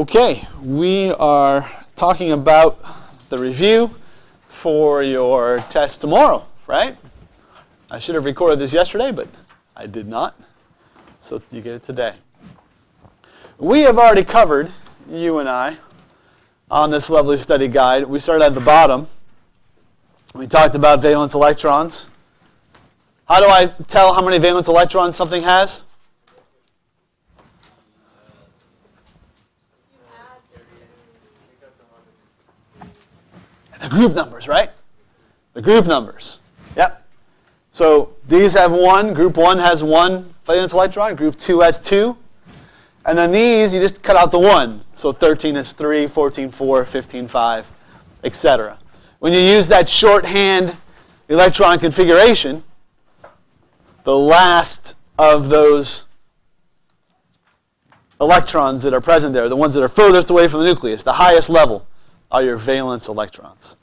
Okay, we are talking about the review for your test tomorrow, right? I should have recorded this yesterday, but I did not, so you get it today. We have already covered, you and I, on this lovely study guide. We started at the bottom. We talked about valence electrons. How do I tell how many valence electrons something has? The group numbers, right? The group numbers. Yep. So these have one. Group 1 has 1 valence electron. Group 2 has 2. And then these, you just cut out the 1. So 13 is 3, 14, 4, 15, 5, etc. When you use that shorthand electron configuration, the last of those electrons that are present there, the ones that are furthest away from the nucleus, the highest level, are your valence electrons.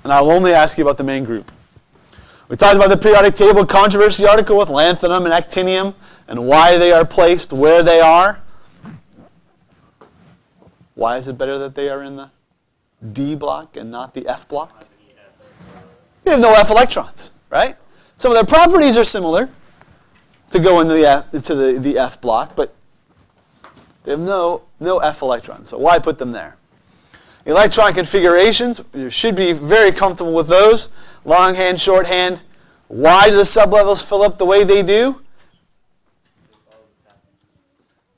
And I will only ask you about the main group. We talked about the periodic table controversy article with lanthanum and actinium and why they are placed where they are. Why is it better that they are in the D block and not the F block? They have no F electrons, right? Some of their properties are similar to go into the F block, but they have no F electrons. So why put them there? Electron configurations, you should be very comfortable with those. Longhand, shorthand. Why do the sublevels fill up the way they do?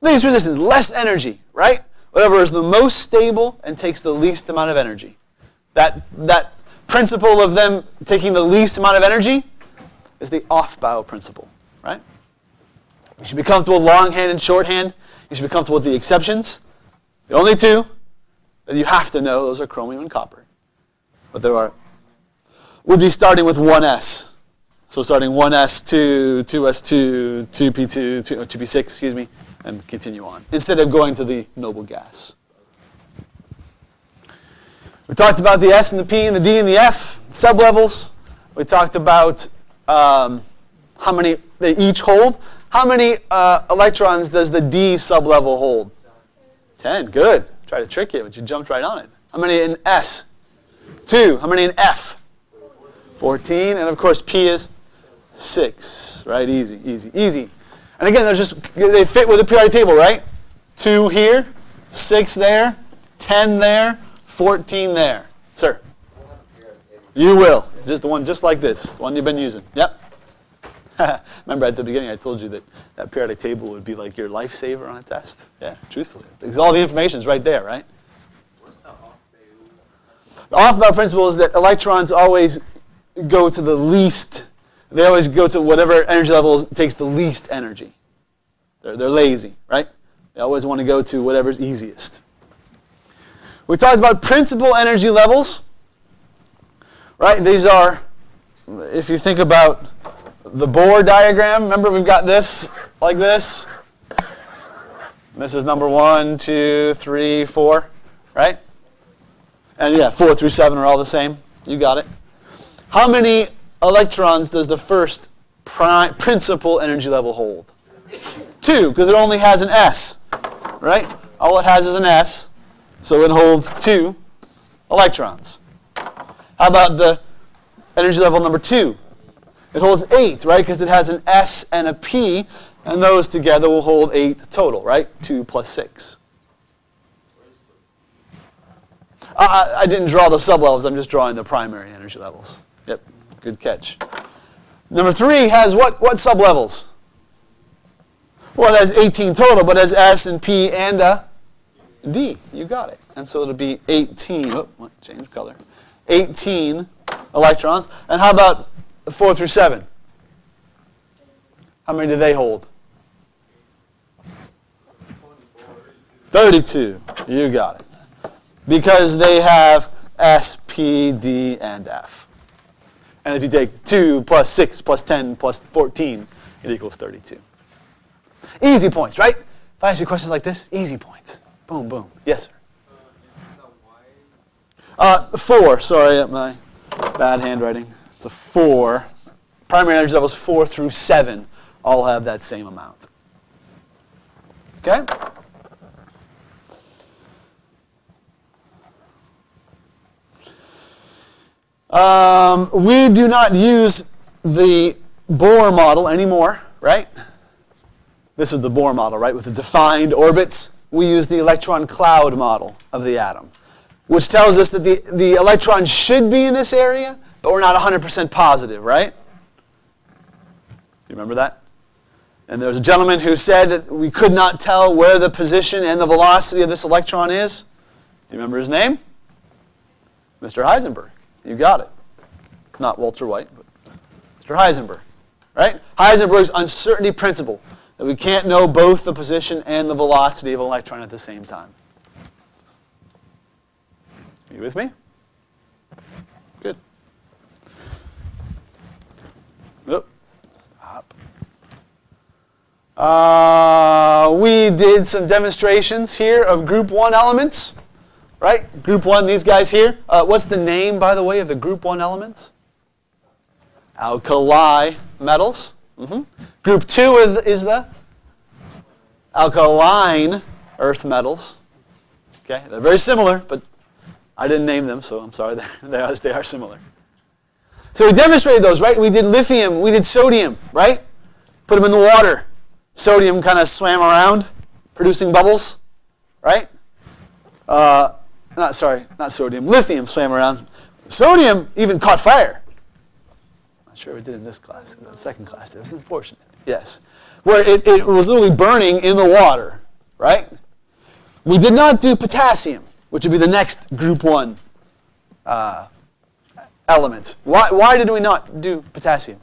Least resistance, less energy, right? Whatever is the most stable and takes the least amount of energy. That principle of them taking the least amount of energy is the Aufbau principle, right? You should be comfortable with longhand and shorthand. You should be comfortable with the exceptions. The only two that you have to know, those are chromium and copper. But there would be starting with 1s. So starting 1s2, 2s2, 2p2, 2p6, excuse me, and continue on, instead of going to the noble gas. We talked about the S and the P and the D and the F sublevels. We talked about how many they each hold. How many electrons does the D sublevel hold? 10, good. Try to trick you, but you jumped right on it. How many in S? 2. How many in F? 14. And of course, P is 6. Right? Easy, easy, easy. And again, they fit with the periodic table, right? 2 here, 6 there, 10 there, 14 there. Sir? You will. Just the one just like this, the one you've been using. Yep. Remember at the beginning I told you that periodic table would be like your lifesaver on a test? Yeah, truthfully. Because all the information is right there, right? What's the Aufbau? The Aufbau principle is that electrons always go to the least. They always go to whatever energy level takes the least energy. They're lazy, right? They always want to go to whatever's easiest. We talked about principal energy levels, right? These are, if you think about the Bohr diagram, remember we've got this like this. This is number 1, 2, 3, 4, right? And yeah, 4 through 7 are all the same. You got it. How many electrons does the first principal energy level hold? 2, because it only has an S, right? All it has is an S, so it holds 2 electrons. How about the energy level number 2? It holds 8, right? Because it has an S and a P, and those together will hold 8 total, right? 2 plus 6. I didn't draw the sublevels. I'm just drawing the primary energy levels. Yep, good catch. Number 3 has what sublevels? Well, it has 18 total, but it has S and P and a D. You got it. And so it'll be 18. Oh, change color. 18 electrons. And how about 4 through 7? How many do they hold? 32. You got it. Because they have S, P, D, and F. And if you take 2 plus 6 plus 10 plus 14, it equals 32. Easy points, right? If I ask you questions like this, easy points. Boom, boom. Yes, sir. 4. Sorry, my bad handwriting. It's a 4. Primary energy levels 4 through 7 all have that same amount. Okay? We do not use the Bohr model anymore, right? This is the Bohr model, right, with the defined orbits. We use the electron cloud model of the atom, which tells us that the electron should be in this area, but we're not 100% positive, right? You remember that? And there was a gentleman who said that we could not tell where the position and the velocity of this electron is. Do you remember his name? Mr. Heisenberg. You got it. Not Walter White, but Mr. Heisenberg, right? Heisenberg's uncertainty principle, that we can't know both the position and the velocity of an electron at the same time. Are you with me? Good. Oop. Stop. We did some demonstrations here of group 1 elements, right? Group 1, these guys here. What's the name, by the way, of the group 1 elements? Alkali metals. Group 2 is the alkaline earth metals. Okay, they're very similar, but I didn't name them, so I'm sorry. They are similar. So we demonstrated those, right? We did lithium, we did sodium, right? Put them in the water. Sodium kind of swam around, producing bubbles, right? Not sodium. Lithium swam around. Sodium even caught fire. Not sure we did in this class, in the second class. It was unfortunate. Yes. Where it was literally burning in the water, right? We did not do potassium, which would be the next group 1 element. Why did we not do potassium?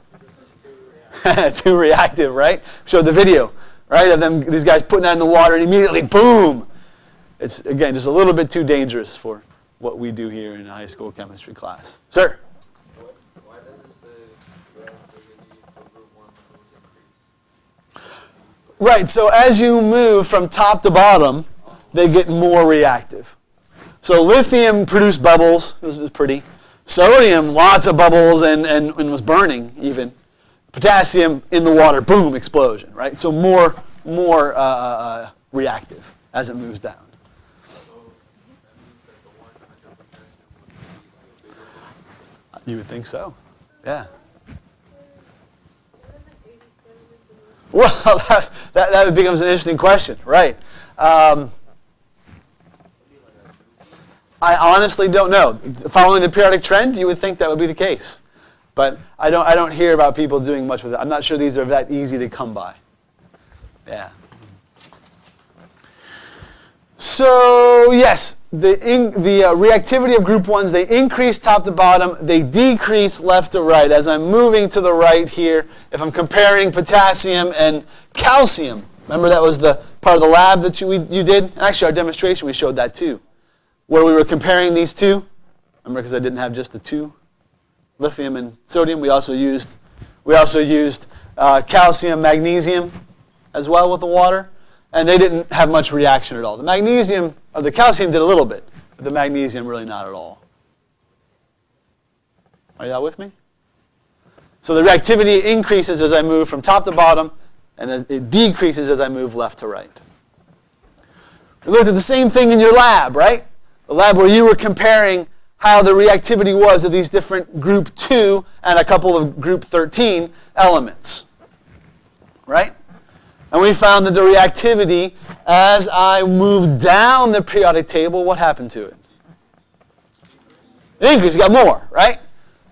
Too reactive, right? Showed the video, right, of these guys putting that in the water and immediately, boom! It's, again, just a little bit too dangerous for what we do here in a high school chemistry class. Sir? Why does it say reactivity for group 1 moves increase? Right, so as you move from top to bottom, they get more reactive. So lithium produced bubbles, it was pretty. Sodium, lots of bubbles and was burning even. Potassium in the water, boom, explosion, right? So more reactive as it moves down. So that means that the 100 potassium would be like a bigger. You would think so, yeah. Well, that becomes an interesting question, right? I honestly don't know. Following the periodic trend, you would think that would be the case. But I don't hear about people doing much with it. I'm not sure these are that easy to come by. Yeah. So yes, the reactivity of group 1s, they increase top to bottom, they decrease left to right. As I'm moving to the right here, if I'm comparing potassium and calcium, remember that was the part of the lab that you did? And actually our demonstration, we showed that too, where we were comparing these two. Remember, because I didn't have just the two, lithium and sodium. We also used calcium, magnesium as well with the water, and they didn't have much reaction at all. The magnesium, or the calcium did a little bit, but the magnesium really not at all. Are you all with me? So the reactivity increases as I move from top to bottom, and then it decreases as I move left to right. We looked at the same thing in your lab, right? The lab where you were comparing how the reactivity was of these different group 2 and a couple of group 13 elements, right? And we found that the reactivity, as I moved down the periodic table, what happened to it? It increased, it got more, right?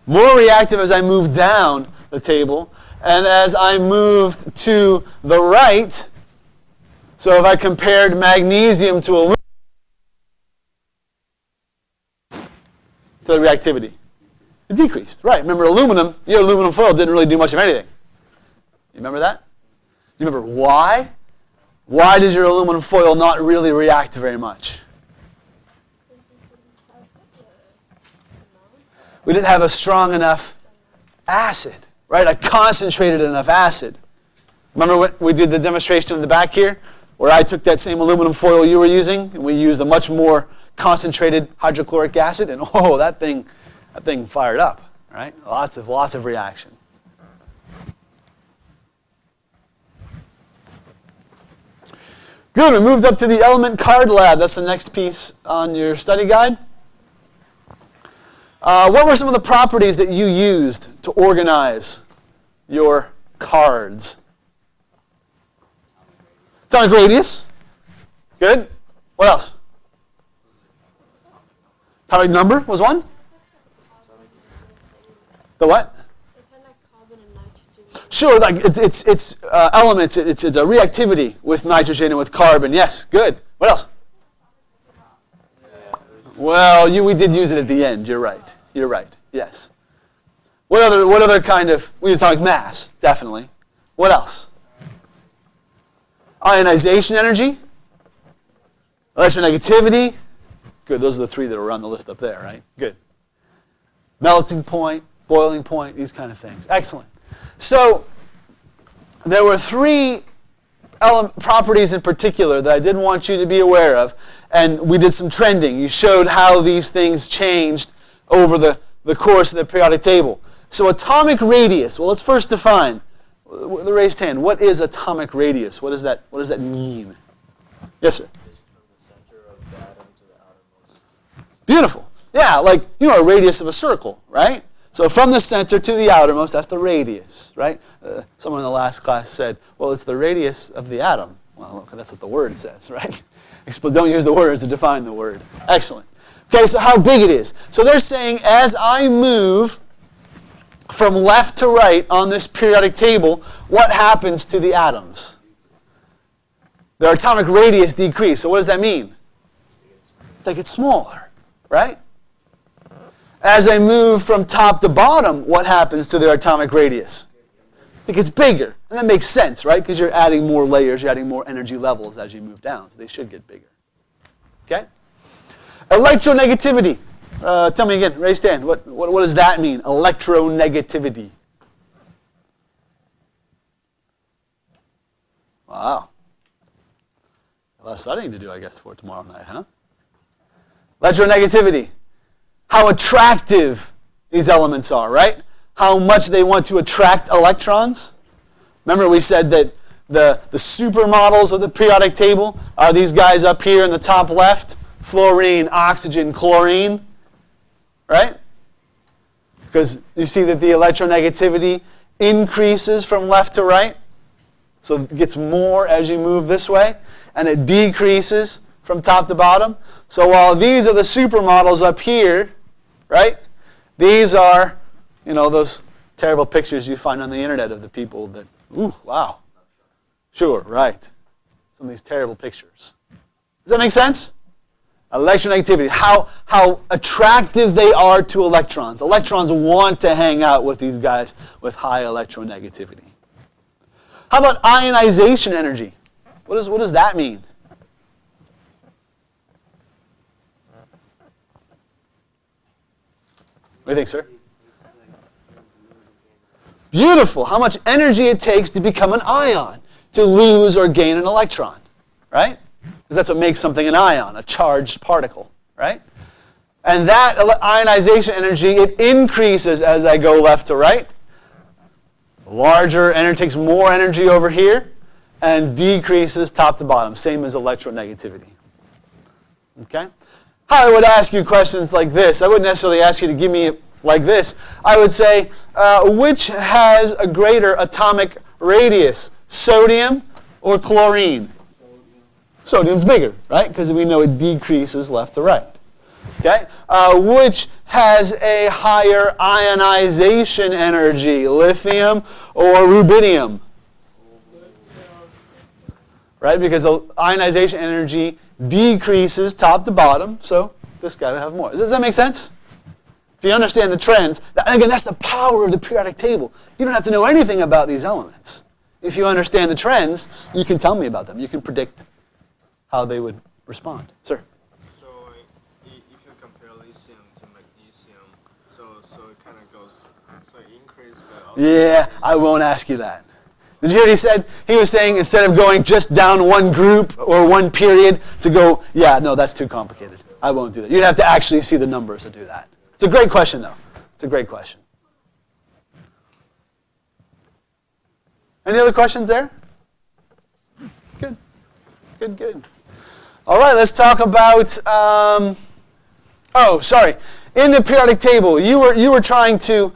More reactive as I moved down the table. And as I moved to the right, so if I compared magnesium to aluminum, to the reactivity, it decreased. Right, remember aluminum, your aluminum foil didn't really do much of anything. You remember that? Do you remember why? Why does your aluminum foil not really react very much? We didn't have a strong enough acid, right? A concentrated enough acid. Remember when we did the demonstration in the back here, where I took that same aluminum foil you were using, and we used a much more concentrated hydrochloric acid, and oh, that thing fired up, right? Lots of reaction. Good, we moved up to the element card lab. That's the next piece on your study guide. What were some of the properties that you used to organize your cards? Atomic radius. Good. What else? Atomic number was one. The what? Sure, like it's elements. It's a reactivity with nitrogen and with carbon. Yes, good. What else? Well, we did use it at the end. You're right. You're right. Yes. What other kind of? We use atomic mass, definitely. What else? Ionization energy. Electronegativity. Good. Those are the three that are on the list up there, right? Good. Melting point, boiling point, these kind of things. Excellent. So there were three properties in particular that I did want you to be aware of, and we did some trending. You showed how these things changed over the course of the periodic table. So atomic radius, well, let's first define, the raised hand, what is atomic radius? What does that mean? Yes, sir? Just from the center of the atom to the outermost. Beautiful. Yeah, like, a radius of a circle, right? So from the center to the outermost, that's the radius, right? Someone in the last class said, well, it's the radius of the atom. Well, look, that's what the word says, right? Don't use the words to define the word. Excellent. Okay, so how big it is. So they're saying as I move from left to right on this periodic table, what happens to the atoms? Their atomic radius decreases. So what does that mean? They get smaller, right? As I move from top to bottom, what happens to their atomic radius? It gets bigger. And that makes sense, right? Because you're adding more layers, you're adding more energy levels as you move down. So they should get bigger. Okay? Electronegativity. Tell me again, raise hand. What does that mean? Electronegativity. Wow. A lot of studying to do, I guess, for tomorrow night, huh? Electronegativity. How attractive these elements are, right? How much they want to attract electrons. Remember we said that the supermodels of the periodic table are these guys up here in the top left. Fluorine, oxygen, chlorine. Right? Because you see that the electronegativity increases from left to right. So it gets more as you move this way. And it decreases from top to bottom. So while these are the supermodels up here, right? These are, those terrible pictures you find on the internet of the people that, ooh, wow. Sure, right. Some of these terrible pictures. Does that make sense? Electronegativity, how attractive they are to electrons. Electrons want to hang out with these guys with high electronegativity. How about ionization energy? What does that mean? What do you think, sir? Beautiful. How much energy it takes to become an ion, to lose or gain an electron, right? Because that's what makes something an ion, a charged particle, right? And that ionization energy, it increases as I go left to right. Larger energy takes more energy over here and decreases top to bottom, same as electronegativity. Okay? I would ask you questions like this. I wouldn't necessarily ask you to give me like this. I would say, which has a greater atomic radius, sodium or chlorine? Sodium's bigger, right? Because we know it decreases left to right. Okay? Which has a higher ionization energy, lithium or rubidium? Right? Because the ionization energy decreases top to bottom, so this guy would have more. Does that make sense? If you understand the trends, again, that's the power of the periodic table. You don't have to know anything about these elements. If you understand the trends, you can tell me about them. You can predict how they would respond. Sir? So if you compare lithium to magnesium, so it kind of goes, so it increases, but also... Yeah, I won't ask you that. Did you hear what he said? He was saying instead of going just down one group or one period to go, yeah, no, that's too complicated. I won't do that. You'd have to actually see the numbers to do that. It's a great question, though. It's a great question. Any other questions there? Good. Good, good. All right, let's talk about, in the periodic table, you were trying to,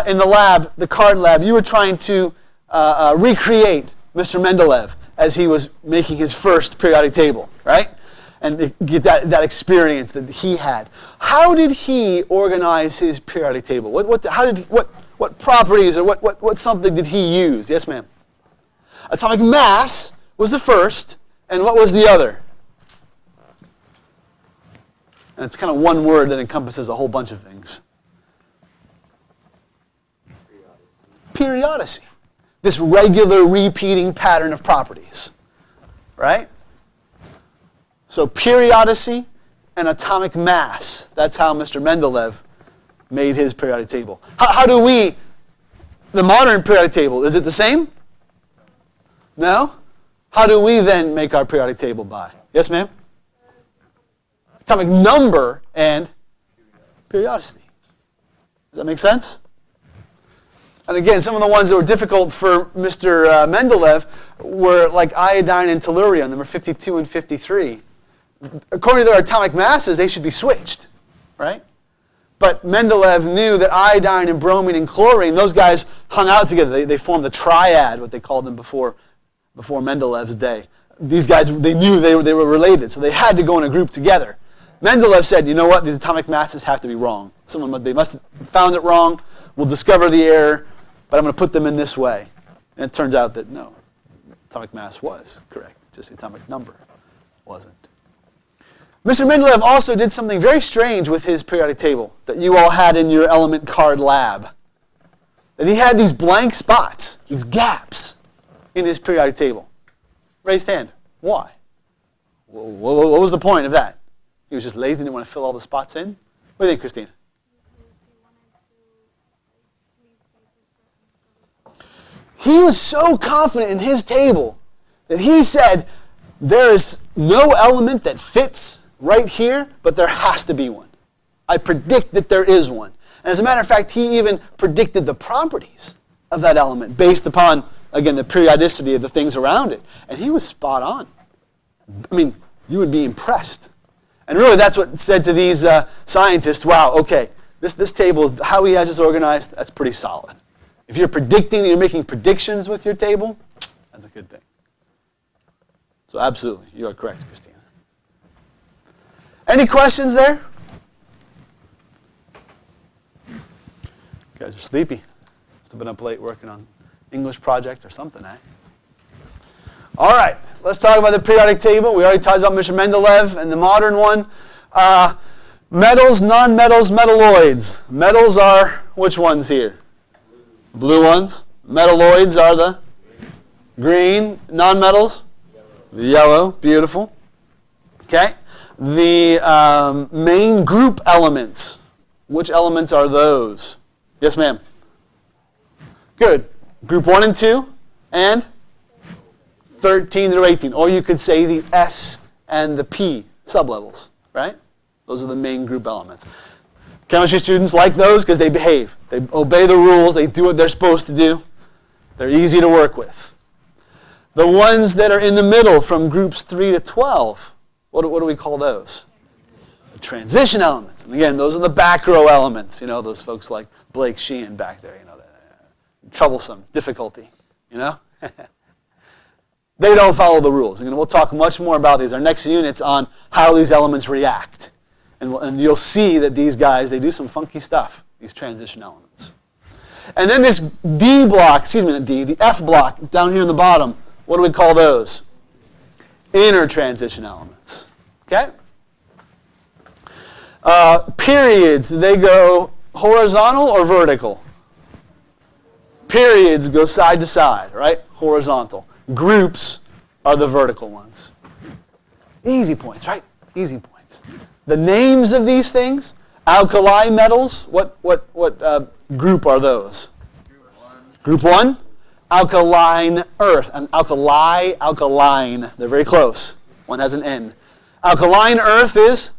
in the lab, the card lab, you were trying to recreate Mr. Mendeleev as he was making his first periodic table, right? And get that experience that he had. How did he organize his periodic table? What properties or what something did he use? Yes, ma'am. Atomic mass was the first, and what was the other? And it's kind of one word that encompasses a whole bunch of things. Periodicity. This regular repeating pattern of properties, right? So periodicity and atomic mass. That's how Mr. Mendeleev made his periodic table. How do we, the modern periodic table, is it the same? No? How do we then make our periodic table by? Yes, ma'am? Atomic number and periodicity. Does that make sense? And again, some of the ones that were difficult for Mr. Mendeleev were like iodine and tellurium, number 52 and 53. According to their atomic masses, they should be switched, right? But Mendeleev knew that iodine and bromine and chlorine, those guys hung out together. They formed the triad, what they called them before Mendeleev's day. These guys, they knew they were related, so they had to go in a group together. Mendeleev said, you know what, these atomic masses have to be wrong. They must have found it wrong. We'll discover the error, but I'm going to put them in this way. And it turns out that no, atomic mass was correct, just the atomic number wasn't. Mr. Mendeleev also did something very strange with his periodic table that you all had in your element card lab. That he had these blank spots, these gaps in his periodic table. Raised hand. Why? What was the point of that? He was just lazy and didn't want to fill all the spots in? What do you think, Christina? He was so confident in his table that he said, there is no element that fits right here, but there has to be one. I predict that there is one. And as a matter of fact, he even predicted the properties of that element based upon, again, the periodicity of the things around it. And he was spot on. I mean, you would be impressed. And really, that's what said to these scientists, wow, okay, this table, how he has this organized, that's pretty solid. If you're predicting, you're making predictions with your table, that's a good thing. So absolutely, you are correct, Christina. Any questions there? You guys are sleepy. Must have been up late working on English project or something, eh? All right, let's talk about the periodic table. We already talked about Mr. Mendeleev and the modern one. Metals, non-metals, metalloids. Metals are which ones here? Blue ones. Metalloids are the green. Non-metals? The yellow. Beautiful. Okay. The main group elements. Which elements are those? Yes, ma'am. Good. Group 1 and 2 and 13 through 18. Or you could say the S and the P sublevels, right? Those are the main group elements. Chemistry students like those because they behave. They obey the rules. They do what they're supposed to do. They're easy to work with. The ones that are in the middle from groups 3 to 12, what do we call those? The transition elements. And again, those are the back row elements. You know, those folks like Blake Sheehan back there. You know, troublesome, difficulty. You know? They don't follow the rules. And we'll talk much more about these. Our next unit's on how these elements react. And you'll see that these guys, they do some funky stuff, these transition elements. And then this D block, excuse me, not D, the F block down here in the bottom, what do we call those? Inner transition elements. Okay? Periods, they go horizontal or vertical? Periods go side to side, right? Horizontal. Groups are the vertical ones. Easy points, right? Easy points. The names of these things, alkali metals, what group are those? Group 1, alkaline earth. And alkaline, they're very close. One has an N. Alkaline earth is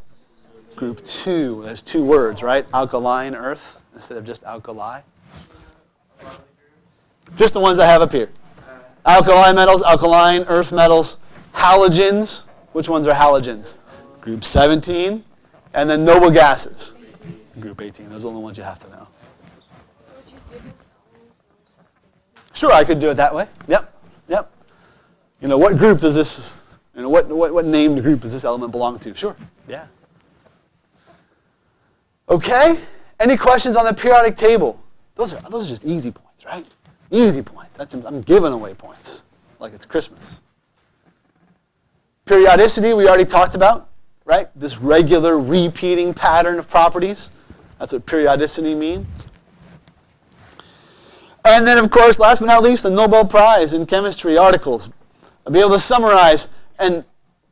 group 2. There's 2 words, right? Alkaline earth instead of just alkali. Just the ones I have up here. Alkali metals, alkaline earth metals, halogens. Which ones are halogens? Group 17. And then noble gases. group 18. Those are the only ones you have to know. So would you give us elements and other stuff together? Sure, I could do it that way. Yep. You know, what group does this, you know, what named group does this element belong to? Sure, yeah. Okay, any questions on the periodic table? Those are just easy points, right? Easy points. I'm giving away points like it's Christmas. Periodicity we already talked about, right? This regular repeating pattern of properties. That's what periodicity means. And then, of course, last but not least, the Nobel Prize in Chemistry articles. I'll be able to summarize. And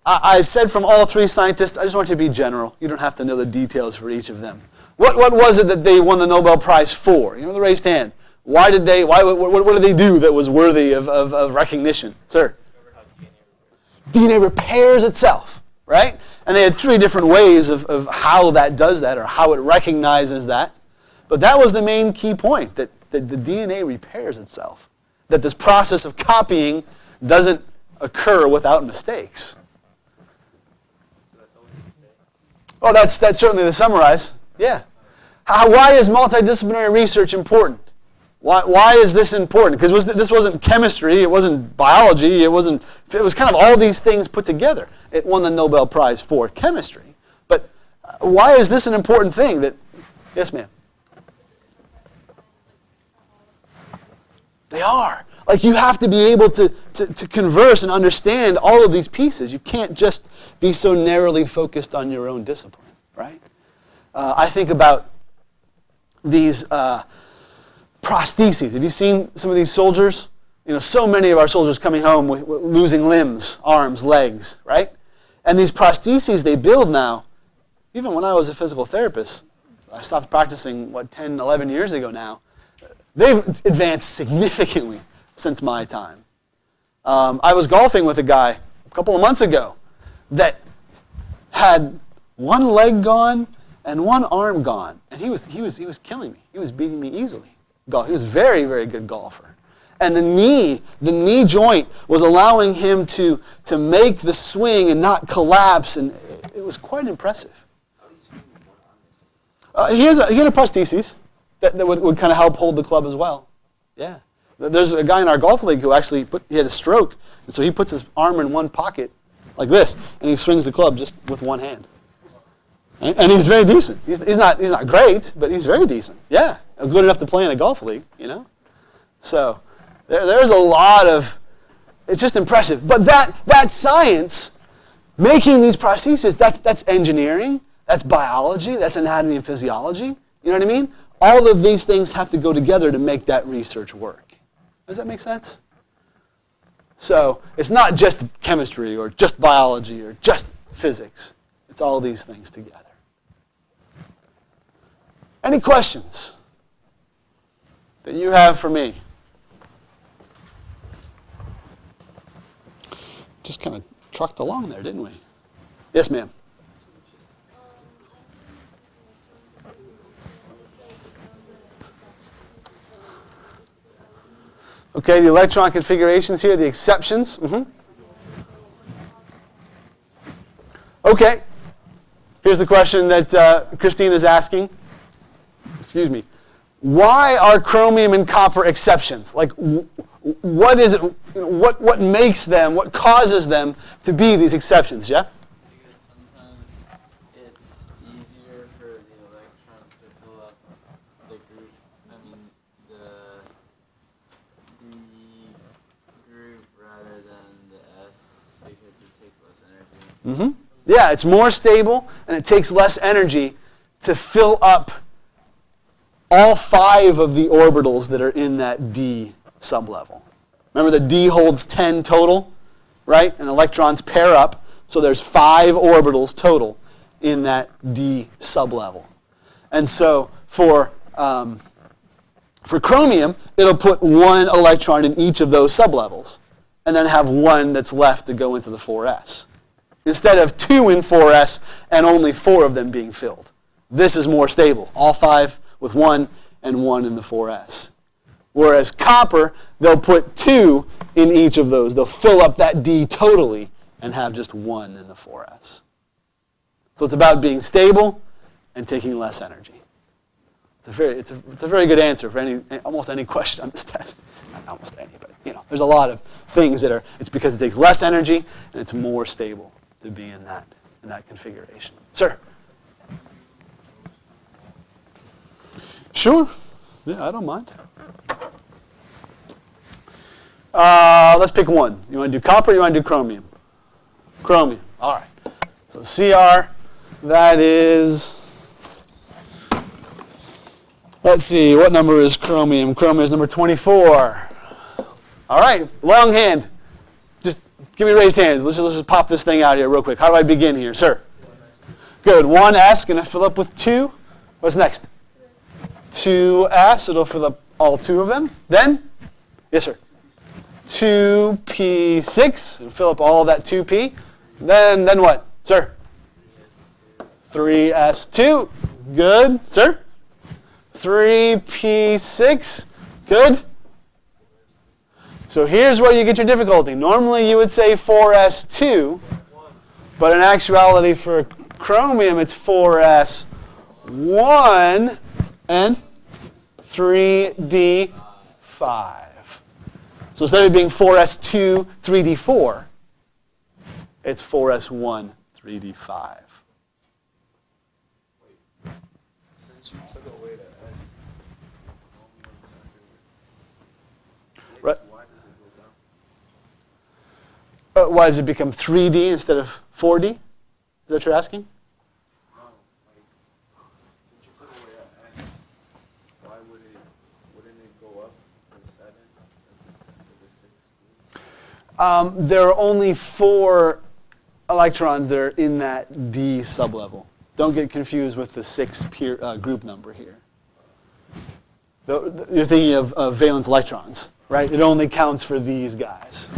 I said from all three scientists, I just want you to be general. You don't have to know the details for each of them. What was it that they won the Nobel Prize for? You know, the raised hand. What did they do that was worthy of recognition? Sir? DNA repairs itself, right? And they had three different ways of how that does that or how it recognizes that. But that was the main key point, that the DNA repairs itself. That this process of copying doesn't occur without mistakes. Oh, that's certainly the summarize. Yeah. Why is multidisciplinary research important? Why is this important? Because this wasn't chemistry, it wasn't biology, it was kind of all these things put together. It won the Nobel Prize for chemistry. But why is this an important thing? Yes, ma'am? They are. Like, you have to be able to converse and understand all of these pieces. You can't just be so narrowly focused on your own discipline, right? I think about these prostheses. Have you seen some of these soldiers? You know, so many of our soldiers coming home with losing limbs, arms, legs, right? And these prostheses they build now, even when I was a physical therapist, I stopped practicing, 10, 11 years ago now, they've advanced significantly since my time. I was golfing with a guy a couple of months ago that had one leg gone and one arm gone, and he was killing me. He was beating me easily. He was a very, very good golfer. And the knee joint was allowing him to make the swing and not collapse, and it was quite impressive. He had a prosthesis that would kind of help hold the club as well. Yeah. There's a guy in our golf league who actually he had a stroke, and so he puts his arm in one pocket like this, and he swings the club just with one hand. And he's very decent. He's not great, but he's very decent. Yeah, good enough to play in a golf league, you know. So there's a lot of, it's just impressive. But that science, making these prostheses, that's engineering, that's biology, that's anatomy and physiology. You know what I mean? All of these things have to go together to make that research work. Does that make sense? So it's not just chemistry or just biology or just physics. It's all these things together. Any questions that you have for me? Just kind of trucked along there, didn't we? Yes, ma'am. Okay, the electron configurations here, the exceptions. Okay, here's the question that Christine is asking. Excuse me. Why are chromium and copper exceptions? Like, what is it? What makes them? What causes them to be these exceptions? Yeah. Because sometimes it's easier for the electrons to fill up the group. The group rather than the S because it takes less energy. Yeah, it's more stable and it takes less energy to fill up all 5 of the orbitals that are in that D sublevel. Remember that D holds 10 total, right? And electrons pair up, so there's 5 orbitals total in that D sublevel. And so for chromium, it'll put 1 electron in each of those sublevels and then have 1 that's left to go into the 4s. Instead of 2 in 4s and only 4 of them being filled. This is more stable. All 5 with 1 and 1 in the 4s. Whereas copper, they'll put 2 in each of those. They'll fill up that D totally and have just 1 in the 4s. So it's about being stable and taking less energy. It's a very good answer for almost any question on this test. Not almost any, but there's a lot of things that it's because it takes less energy and it's more stable to be in that configuration. Sir? Sure. Yeah, I don't mind. Let's pick one. You want to do copper or you want to do chromium? Chromium. All right. So Cr, that is, let's see, what number is chromium? Chromium is number 24. All right, long hand. Just give me raised hands. Let's just pop this thing out here real quick. How do I begin here, sir? Good. 1s, going to fill up with 2. What's next? 2s, it'll fill up all 2 of them. Then? Yes, sir. 2p6, it'll fill up all that 2p. Then what, sir? 3s2. Good. Sir? 3p6. Good. So here's where you get your difficulty. Normally you would say 4s2, but in actuality for chromium it's 4s1 and 3d5. So instead of being 4s2, 3d4, it's 4s1, 3d5. Since you took away the S, Right. why does it go down? Why does it become 3d instead of 4d? Is that what you're asking? No, since you took away the S, why wouldn't it go up to 7 since it's to the 6? There are only 4 electrons that are in that d sublevel. Don't get confused with the 6 group number here. You're thinking of valence electrons, right? It only counts for these guys,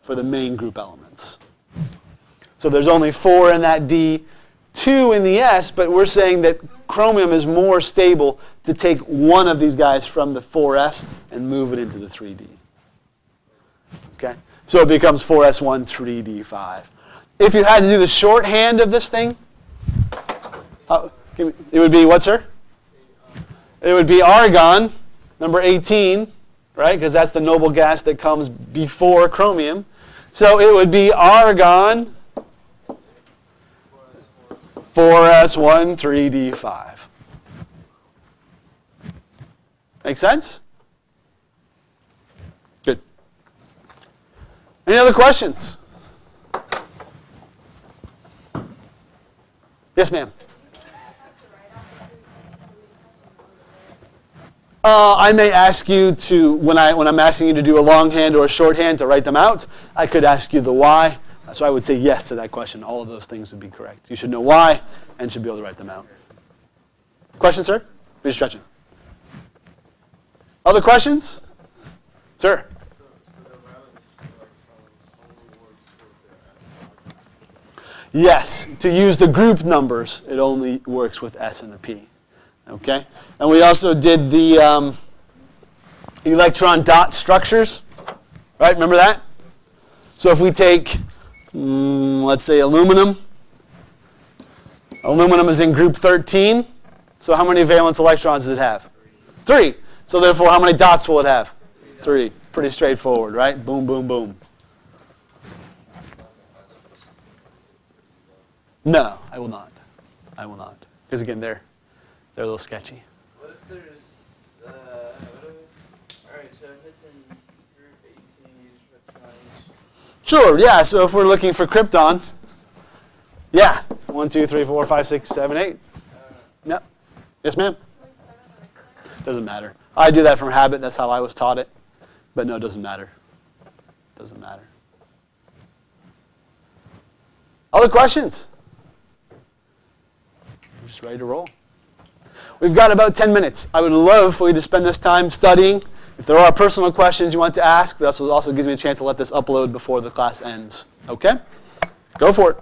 for the main group elements. So there's only 4 in that d, 2 in the s, but we're saying that chromium is more stable to take one of these guys from the 4s and move it into the 3d. Okay? So it becomes 4s1, 3d5. If you had to do the shorthand of this thing, it would be what, sir? It would be argon, number 18, right? Because that's the noble gas that comes before chromium. So it would be argon, 4s1, 3d5. Make sense? Good. Any other questions? Yes, ma'am. I may ask you to, when I'm asking you to do a longhand or a shorthand, to write them out. I could ask you the why. So I would say yes to that question. All of those things would be correct. You should know why and should be able to write them out. Question, sir? You're stretching. Other questions? Sir? So the valence electrons only works with the S. Yes. To use the group numbers, it only works with S and the P. Okay? And we also did the electron dot structures. Right? Remember that? So if we take, let's say, aluminum. Aluminum is in group 13. So how many valence electrons does it have? 3. So therefore, how many dots will it have? 3. Pretty straightforward, right? Boom, boom, boom. No, I will not. I will not. Because again, they're a little sketchy. What if there's, what if it's, alright, so if it's in group 18, you just put 2 on each. Sure, yeah. So if we're looking for krypton, yeah. 1, 2, 3, 4, 5, 6, 7, 8. Yep. Yes, ma'am? Doesn't matter. I do that from habit. That's how I was taught it. But no, it doesn't matter. Doesn't matter. Other questions? We're just ready to roll. We've got about 10 minutes. I would love for you to spend this time studying. If there are personal questions you want to ask, that also gives me a chance to let this upload before the class ends. Okay? Go for it.